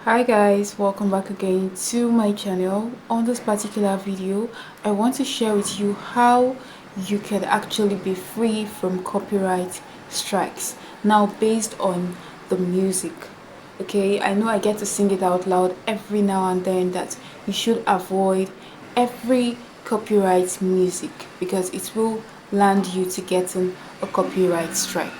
Hi guys, welcome back again to my channel. On this particular video I want to share with you how you can actually be free from copyright strikes now based on the music. Okay, I know I get to sing it out loud every now and then that you should avoid every copyright music because it will land you to getting a copyright strike.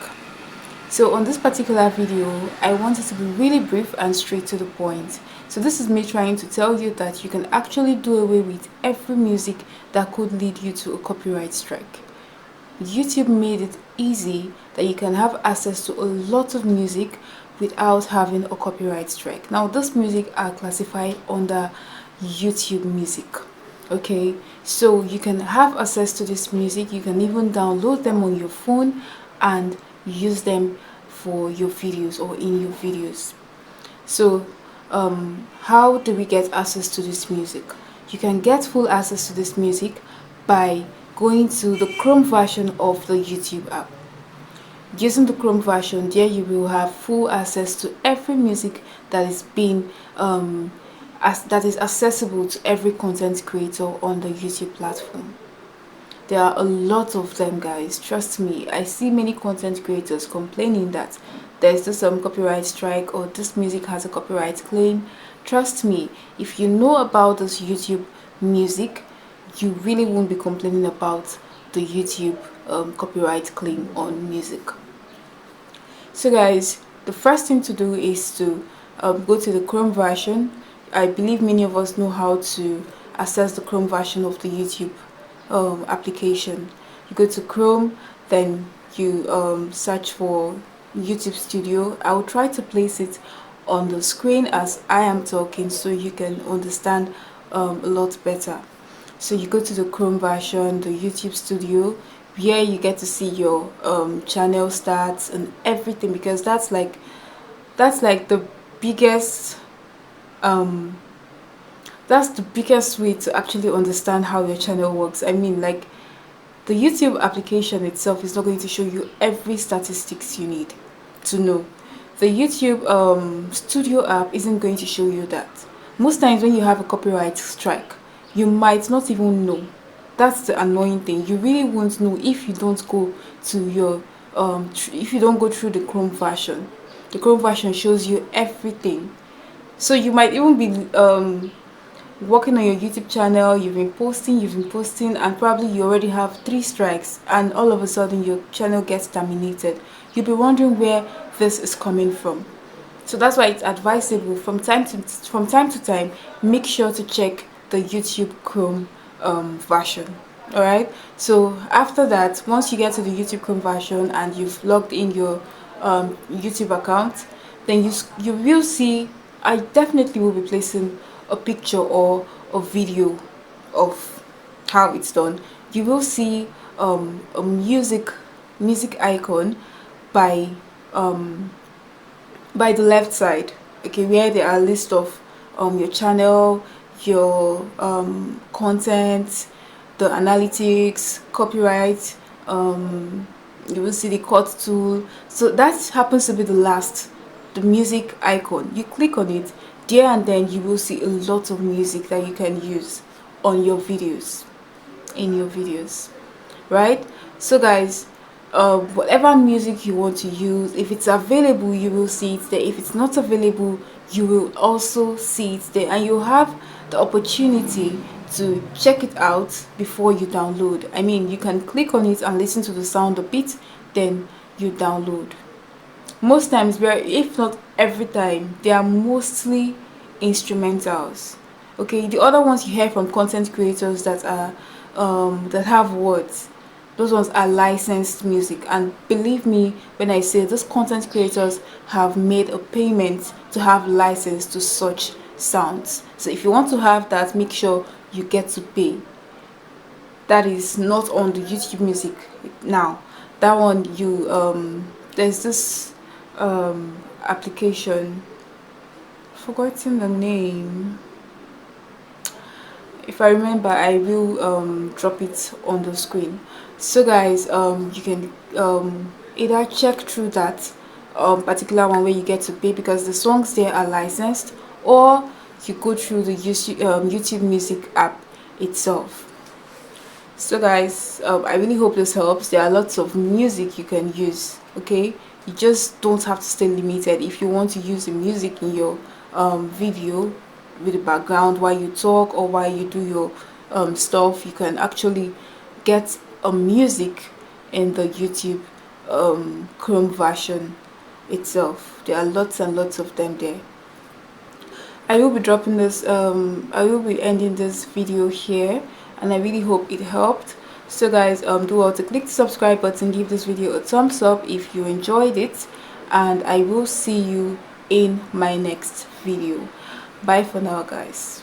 So on this particular video, I want it to be really brief and straight to the point. So this is me trying to tell you that you can actually do away with every music that could lead you to a copyright strike. YouTube made it easy that you can have access to a lot of music without having a copyright strike. Now this music are classified under YouTube music. Okay, so you can have access to this music, you can even download them on your phone and use them for your videos or in your videos. So how do we get access to this music? You can get full access to this music by going to the Chrome version of the YouTube app. Using the Chrome version, there you will have full access to every music that is being that is accessible to every content creator on the YouTube platform. There are a lot of them, guys, trust me. I see many content creators complaining that there's just some copyright strike or this music has a copyright claim. Trust me, if you know about this YouTube music, you really won't be complaining about the YouTube copyright claim on music. So guys, the first thing to do is to go to the Chrome version. I believe many of us know how to access the Chrome version of the YouTube application. You go to Chrome, then you search for YouTube Studio. I will try to place it on the screen as I am talking so you can understand a lot better. So you go to the Chrome version, the YouTube Studio, where you get to see your channel stats and everything, because that's like the biggest that's the biggest way to actually understand how your channel works. I mean, like, the YouTube application itself is not going to show you every statistics you need to know. The YouTube Studio app isn't going to show you that. Most times when you have a copyright strike, you might not even know. That's the annoying thing. You really won't know if you don't go to your if you don't go through the Chrome version. The Chrome version shows you everything. So you might even be working on your YouTube channel, you've been posting, and probably you already have 3 strikes, and all of a sudden your channel gets terminated. You'll be wondering where this is coming from. So that's why it's advisable from time to time, make sure to check the YouTube Chrome version. Alright, so after that, once you get to the YouTube Chrome version and you've logged in your YouTube account, then you will see, I definitely will be placing a picture or a video of how it's done. You will see a music icon by the left side, okay, where there are a list of your channel, your content, the analytics, copyright. You will see the cut tool. So that happens to be the last, the music icon. You click on it there, and then you will see a lot of music that you can use on your videos, in your videos, right? So guys, whatever music you want to use, if it's available, you will see it there. If it's not available, you will also see it there, and you have the opportunity to check it out before you download. I mean, you can click on it and listen to the sound a bit, then you download. Most times, if not every time, they are mostly instrumentals. Okay, the other ones you hear from content creators that are that have words, those ones are licensed music. And believe me when I say those content creators have made a payment to have license to such sounds. So if you want to have that, make sure you get to pay. That is not on the YouTube music now. That one, you there's this application, forgotten the name. If I remember, I will drop it on the screen. So guys, you can either check through that particular one where you get to pay because the songs there are licensed, or you go through the YouTube Music app itself. So guys, I really hope this helps. There are lots of music you can use. Okay, you just don't have to stay limited. If you want to use the music in your video with the background while you talk or while you do your stuff, you can actually get a music in the YouTube Chrome version itself. There are lots and lots of them there. I will be dropping this I will be ending this video here, and I really hope it helped. So guys, do well to click the subscribe button, give this video a thumbs up if you enjoyed it, and I will see you in my next video. Bye for now, guys.